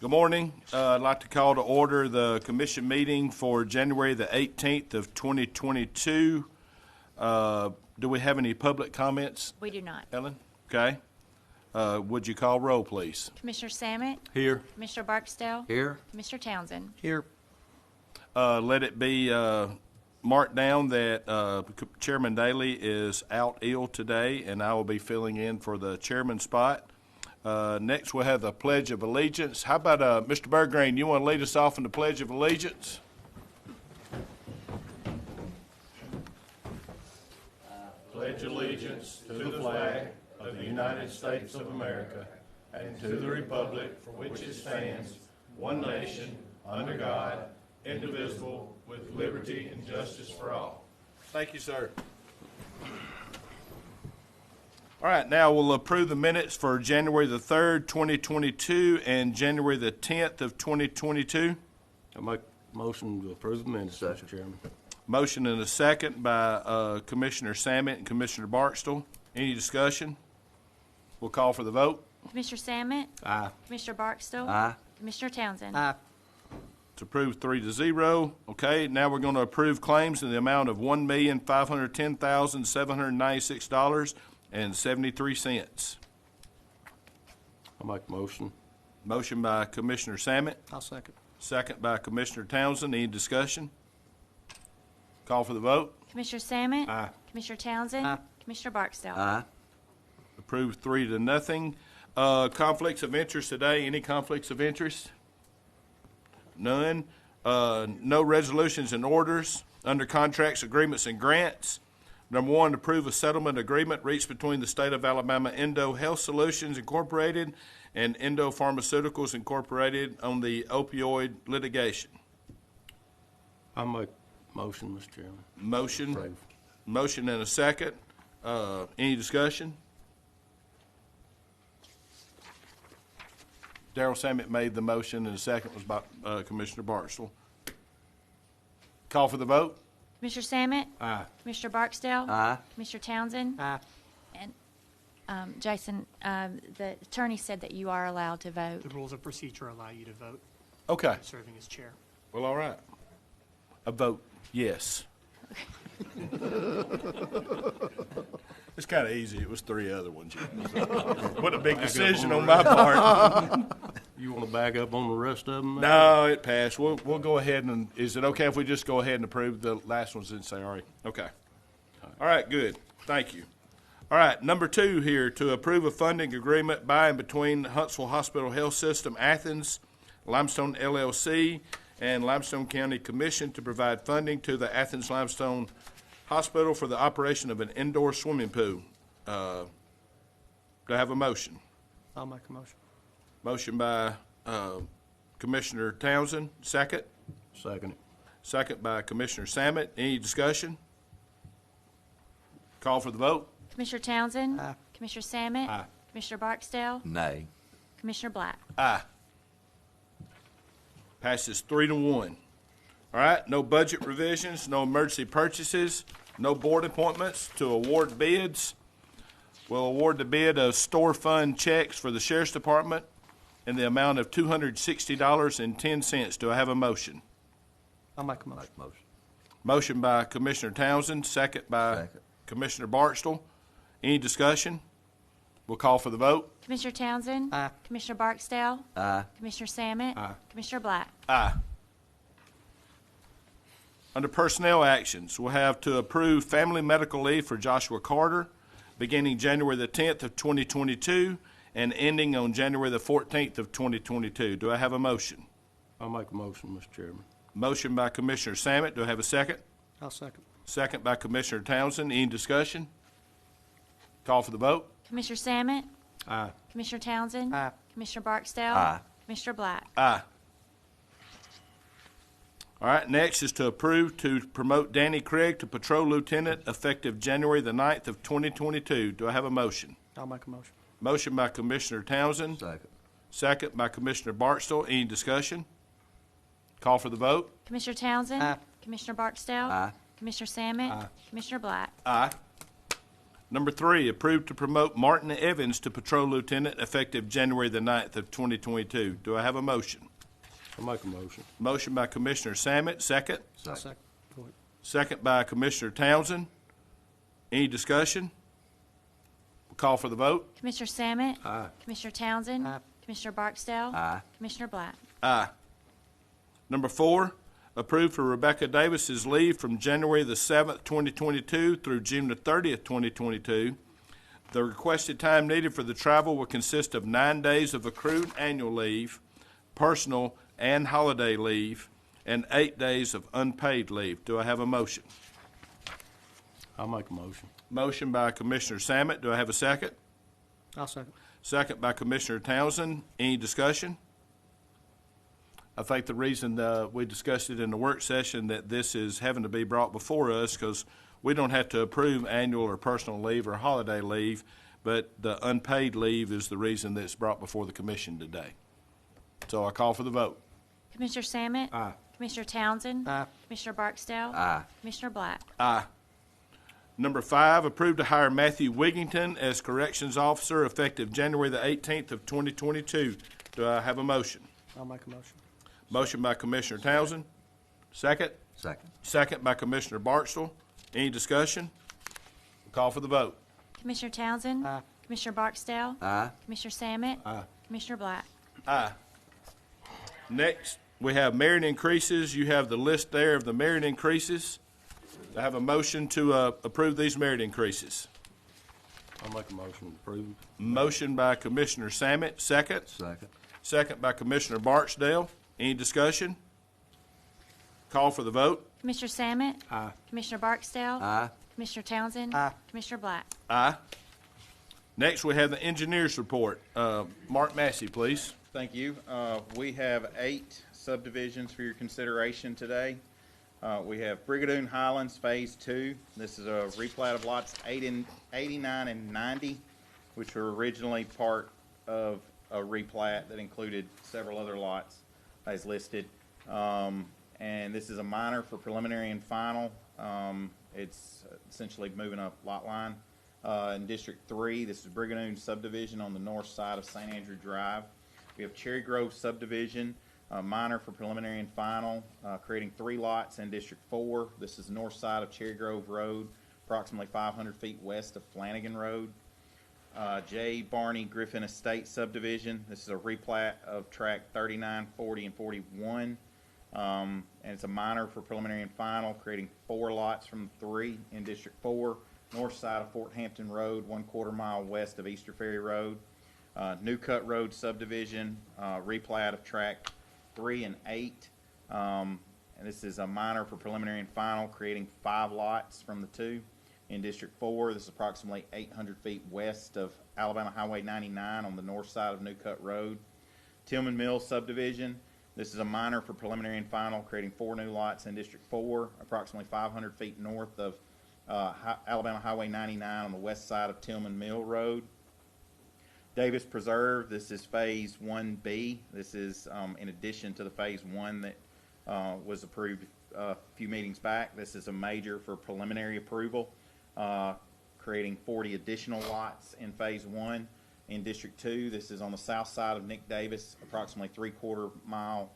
Good morning. I'd like to call to order the commission meeting for January the 18th of 2022. Do we have any public comments? We do not. Ellen? Okay. Would you call roll, please? Commissioner Samet? Here. Commissioner Barksdale? Here. Commissioner Townsend? Here. Let it be marked down that Chairman Daly is out ill today, and I will be filling in for the chairman spot. Next, we'll have the Pledge of Allegiance. How about Mr. Bergreen, you want to lead us off in the Pledge of Allegiance? Pledge allegiance to the flag of the United States of America and to the republic for which it stands, one nation, under God, indivisible, with liberty and justice for all. Thank you, sir. All right, now we'll approve the minutes for January the 3rd, 2022, and January the 10th of 2022. I make a motion to approve the minutes, Mr. Chairman. Motion and a second by Commissioner Samet and Commissioner Barksdale. Any discussion? We'll call for the vote. Commissioner Samet? Aye. Commissioner Barksdale? Aye. Commissioner Townsend? Aye. It's approved 3-0. Okay, now we're going to approve claims in the amount of $1,510,796.73. I make a motion. Motion by Commissioner Samet, I'll second. second by Commissioner Townsend. Any discussion? Call for the vote. Commissioner Samet? Aye. Commissioner Townsend? Aye. Commissioner Barksdale? Aye. Approved 3-0. Conflicts of interest today. Any conflicts of interest? None. No resolutions and orders under contracts, agreements, and grants. Number one, approve a settlement agreement reached between the State of Alabama Endo Health Solutions Incorporated and Endo Pharmaceuticals Incorporated on the opioid litigation. I make a motion, Mr. Chairman. Motion. Approve. Motion and a second. Any discussion? Darrell Samet made the motion, and the second was by Commissioner Barksdale. Call for the vote. Commissioner Samet? Aye. Commissioner Barksdale? Aye. Commissioner Townsend? Aye. And Jason, the attorney said that you are allowed to vote. The rules of procedure allow you to vote, Okay. serving as chair. Well, all right. A vote yes. It's kind of easy. It was 3 other ones. What a big decision on my part. You want to back up on the rest of them? No, it passed. We'll go ahead and, is it okay if we just go ahead and approve the last ones and say, all right? Okay. All right, good. Thank you. All right, number 2 here, to approve a funding agreement by and between Huntsville Hospital Health System, Athens, Limestone LLC, and Limestone County Commission to provide funding to the Athens Limestone Hospital for the operation of an indoor swimming pool. Do I have a motion? I'll make a motion. Motion by Commissioner Townsend, second. Second. Second by Commissioner Samet. Any discussion? Call for the vote. Commissioner Townsend? Aye. Commissioner Samet? Aye. Commissioner Barksdale? Nay. Commissioner Black? Aye. Passes 3-1. All right, no budget revisions, no emergency purchases, no board appointments to award bids. We'll award the bid of store fund checks for the Sheriff's Department in the amount of $260.10. Do I have a motion? I'll make a motion. Motion by Commissioner Townsend, second by Commissioner Barksdale. Any discussion? We'll call for the vote. Commissioner Townsend? Aye. Commissioner Barksdale? Aye. Commissioner Samet? Aye. Commissioner Black? Aye. Under personnel actions, we'll have to approve family medical leave for Joshua Carter beginning January the 10th of 2022 and ending on January the 14th of 2022. Do I have a motion? I'll make a motion, Mr. Chairman. Motion by Commissioner Samet. Do I have a second? I'll second. Second by Commissioner Townsend. Any discussion? Call for the vote. Commissioner Samet? Aye. Commissioner Townsend? Aye. Commissioner Barksdale? Aye. Commissioner Black? Aye. All right, next is to approve to promote Danny Craig to Patrol Lieutenant effective January the 9th of 2022. Do I have a motion? I'll make a motion. Motion by Commissioner Townsend. Second. Second by Commissioner Barksdale. Any discussion? Call for the vote. Commissioner Townsend? Aye. Commissioner Barksdale? Aye. Commissioner Samet? Aye. Commissioner Black? Aye. Number 3, approve to promote Martin Evans to patrol lieutenant effective January the 9th of 2022. Do I have a motion? I'll make a motion. Motion by Commissioner Samet, second. I'll second. Go ahead. Second by Commissioner Townsend. Any discussion? We'll call for the vote. Commissioner Samet? Aye. Commissioner Townsend? Aye. Commissioner Barksdale? Aye. Commissioner Black? Aye. Number 4, approve for Rebekah Davis's leave from January the 7th, 2022 through June the 30th, 2022. The requested time needed for the travel will consist of 9 days of accrued annual leave, personal and holiday leave, and 8 days of unpaid leave. Do I have a motion? I'll make a motion. Motion by Commissioner Samet. Do I have a second? I'll second. Second by Commissioner Townsend. Any discussion? I think the reason we discussed it in the work session that this is having to be brought before us because we don't have to approve annual or personal leave or holiday leave, but the unpaid leave is the reason that it's brought before the commission today. So I call for the vote. Commissioner Samet? Aye. Commissioner Townsend? Aye. Commissioner Barksdale? Aye. Commissioner Black? Aye. Number 5, approve to hire Matthew Wigington as corrections officer effective January the 18th of 2022. Do I have a motion? I'll make a motion. Motion by Commissioner Townsend. Second. Second. Second by Commissioner Barksdale. Any discussion? Call for the vote. Commissioner Townsend? Aye. Commissioner Barksdale? Aye. Commissioner Samet? Aye. Commissioner Black? Aye. Next, we have merit increases. You have the list there of the merit increases. I have a motion to approve these merit increases. I'll make a motion to approve. Motion by Commissioner Samet. Second. Second. Second by Commissioner Barksdale. Any discussion? Call for the vote. Commissioner Samet? Aye. Commissioner Barksdale? Aye. Commissioner Townsend? Aye. Commissioner Black? Aye. Next, we have the engineers report. Mark Massey, please. Thank you. We have 8 subdivisions for your consideration today. We have Brigadoon Highlands Phase 2. This is a replat of lots 89 and 90, which were originally part of a replat that included several other lots as listed. And this is a minor for preliminary and final. It's essentially moving a lot line. In District 3, this is Brigadoon Subdivision on the north side of St. Andrew Drive. We have Cherry Grove Subdivision, minor for preliminary and final, creating 3 lots in District 4. This is the north side of Cherry Grove Road, approximately 500 feet west of Flanagan Road. J. Barney Griffin Estate Subdivision. This is a replat of tract 39, 40, and 41. And it's a minor for preliminary and final, creating 4 lots from 3 in District 4, north side of Fort Hampton Road, 1/4 mile west of Easter Ferry Road. New Cut Road Subdivision, replat of tract 3 and 8. And this is a minor for preliminary and final, creating 5 lots from the 2 in District 4. This is approximately 800 feet west of Alabama Highway 99 on the north side of New Cut Road. Tillman Mills Subdivision. This is a minor for preliminary and final, creating 4 new lots in District 4, approximately 500 feet north of Alabama Highway 99 on the west side of Tillman Mill Road. Davis Preserve, this is Phase 1B. This is in addition to the Phase 1 that was approved a few meetings back. This is a major for preliminary approval, creating 40 additional lots in Phase 1. In District 2, this is on the south side of Nick Davis, approximately 3/4 mile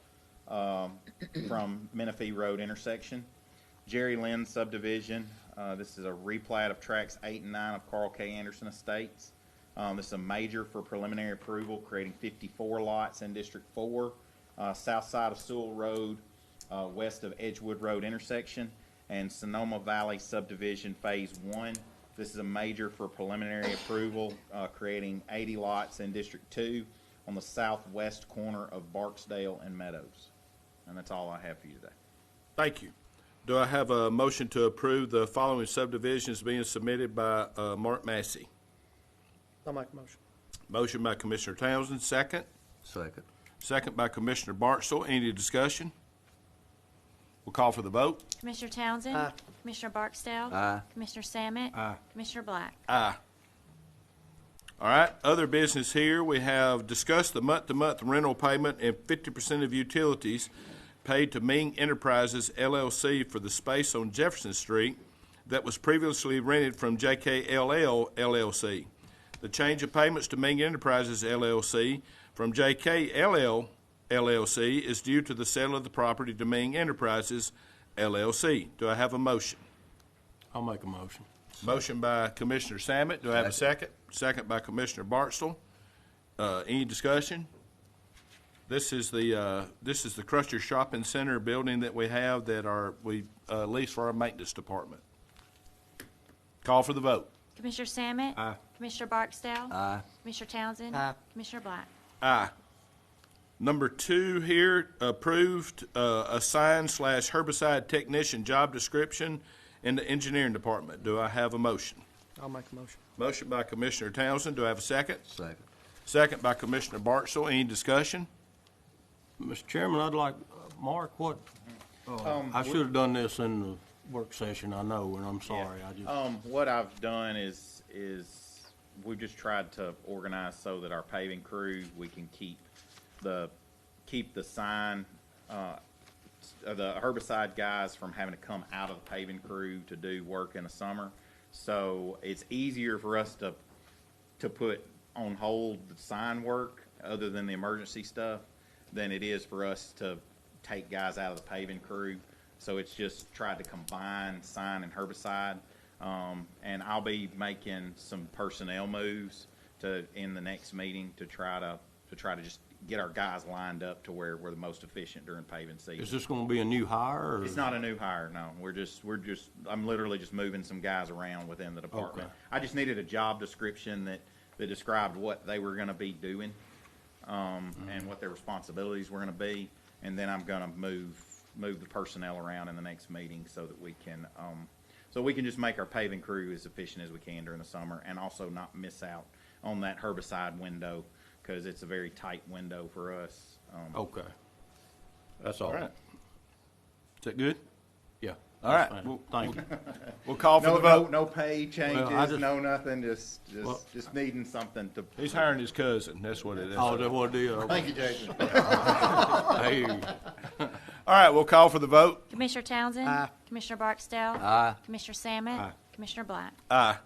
from Menifee Road intersection. Jerry Lynn Subdivision, this is a replat of tracts 8 and 9 of Carl K. Anderson Estates. This is a major for preliminary approval, creating 54 lots in District 4, south side of Sewell Road, west of Edgewood Road intersection, and Sonoma Valley Subdivision Phase 1. This is a major for preliminary approval, creating 80 lots in District 2 on the southwest corner of Barksdale and Meadows. And that's all I have for you today. Thank you. Do I have a motion to approve the following subdivisions being submitted by Mark Massey? I'll make a motion. Motion by Commissioner Townsend, second. Second. Second by Commissioner Barksdale. Any discussion? We'll call for the vote. Commissioner Townsend? Aye. Commissioner Barksdale? Aye. Commissioner Samet? Aye. Commissioner Black? Aye. All right, other business here. We have discussed the month-to-month rental payment and 50% of utilities paid to Ming Enterprises, LLC for the space on Jefferson Street that was previously rented from JKLL LLC. The change of payments to Ming Enterprises LLC from JKLL LLC is due to the sale of the property to Ming Enterprises LLC. Do I have a motion? I'll make a motion. Motion by Commissioner Samet. Do I have a second? Second by Commissioner Bartsdale. Any discussion? This is the Crusher Shopping Center building that we have that we lease for our maintenance department. Call for the vote. Commissioner Samet? Aye. Commissioner Barksdale? Aye. Commissioner Townsend? Aye. Commissioner Black? Aye. Number 2 here, approved a sign/herbicide technician job description in the engineering department. Do I have a motion? I'll make a motion. Motion by Commissioner Townsend. Do I have a second? Second. Second by Commissioner Bartsdale. Any discussion? Mr. Chairman, I'd like, Mark, what, I should have done this in the work session, I know, and I'm sorry. I just. What I've done is we've just tried to organize so that our paving crew, we can keep the sign, the herbicide guys from having to come out of the paving crew to do work in the summer. So it's easier for us to put on hold the sign work other than the emergency stuff than it is for us to take guys out of the paving crew. So it's just tried to combine sign and herbicide. And I'll be making some personnel moves in the next meeting to try to just get our guys lined up to where we're the most efficient during paving season. Is this gonna be a new hire, or? It's not a new hire, no. I'm literally just moving some guys around within the department. Okay. I just needed a job description that described what they were gonna be doing, and what their responsibilities were gonna be. And then I'm gonna move the personnel around in the next meeting so that we can just make our paving crew as efficient as we can during the summer, and also not miss out on that herbicide window, because it's a very tight window for us. Okay. That's all. All right. Is that good? Yeah. All that's right. fine. Well, Thank you. We'll call for the No, vote. no pay changes, just- no nothing, just Well- needing something to. He's hiring his cousin. That's what it is. Oh, that's what it is. Thank you, Jason. Hey. All right, we'll call for the vote. Commissioner Townsend? Aye. Commissioner Barksdale? Aye. Commissioner Samet? Aye. Commissioner Black? Aye.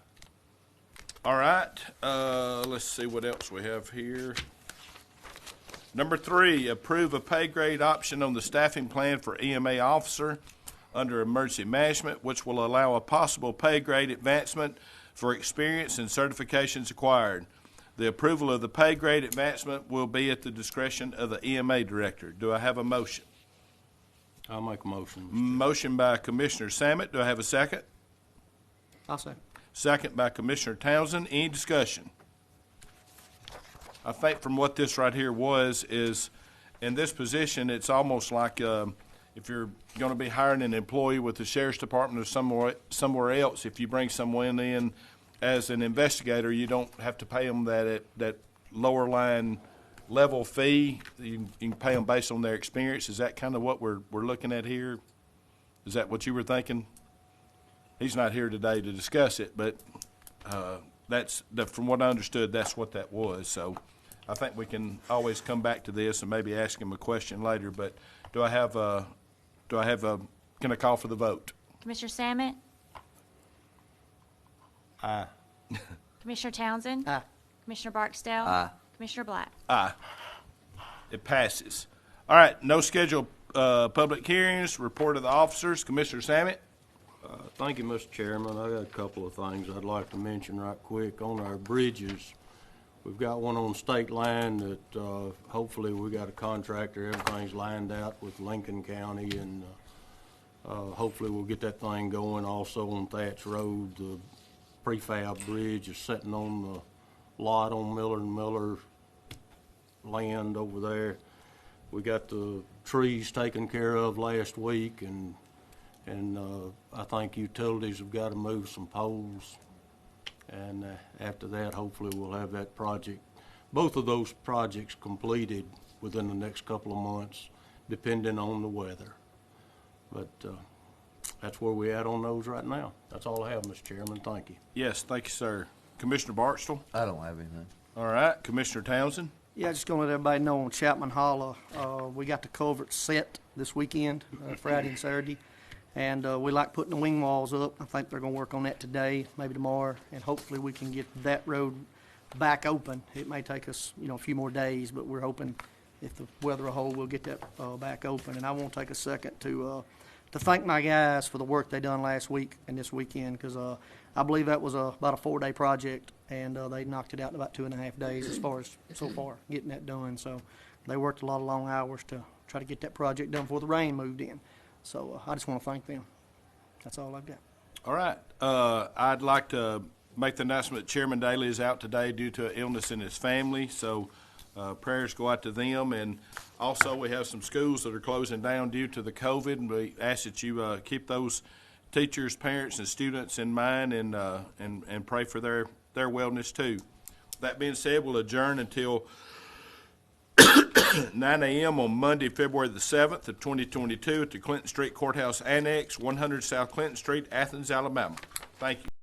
All right, let's see what else we have here. Number 3, approve a pay grade option on the staffing plan for EMA officer under emergency management, which will allow a possible pay grade advancement for experience and certifications acquired. The approval of the pay grade advancement will be at the discretion of the EMA director. Do I have a motion? I'll make a motion. Motion by Commissioner Samet. Do I have a second? I'll second. Second by Commissioner Townsend. Any discussion? I think from what this right here is in this position, it's almost like if you're going to be hiring an employee with the sheriff's department or somewhere else, if you bring someone in as an investigator, you don't have to pay them that lower line level fee. You can pay them based on their experience. Is that kind of what we're looking at here? Is that what you were thinking? He's not here today to discuss it, but from what I understood, that's what that was. So I think we can always come back to this and maybe ask him a question later. But can I call for the vote? Commissioner Samet? Aye. Commissioner Townsend? Aye. Commissioner Barksdale? Aye. Commissioner Black? Aye. It passes. All right, no scheduled public hearings. Report of the officers. Commissioner Samet? Thank you, Mr. Chairman. I got a couple of things I'd like to mention right quick. On our bridges, we've got one on state line that hopefully we got a contractor, everything's lined out with Lincoln County, and hopefully we'll get that thing going. Also on Thatch Road, the prefab bridge is sitting on the lot on Miller and Miller land over there. We got the trees taken care of last week, and I think utilities have got to move some poles. And after that, hopefully we'll have that project, both of those projects completed within the next couple of months, depending on the weather. But that's where we're at on those right now. That's all I have, Mr. Chairman. Thank you. Yes, thank you, sir. Commissioner Bartsdale? I don't have anything. All right. Commissioner Townsend? Yeah, just going to let everybody know on Chapman Hollow, we got the culvert set this weekend, Friday and Saturday. And we like putting the wing walls up. I think they're going to work on that today, maybe tomorrow, and hopefully we can get that road back open. It may take us, a few more days, but we're hoping if the weather will hold, we'll get that back open. And I want to take a second to thank my guys for the work they done last week and this weekend, because I believe that was about a 4-day project, and they knocked it out in about 2.5 days as far as so far getting that done. So they worked a lot of long hours to try to get that project done before the rain moved in. So I just want to thank them. That's all I've got. All right. I'd like to make the announcement that Chairman Daly is out today due to an illness in his family, so prayers go out to them. And also, we have some schools that are closing down due to the COVID, and we ask that you keep those teachers, parents, and students in mind, and pray for their wellness too. That being said, we'll adjourn until 9 a.m. on Monday, February the 7th of 2022 at the Clinton Street Courthouse Annex, 100 South Clinton Street, Athens, Alabama. Thank you.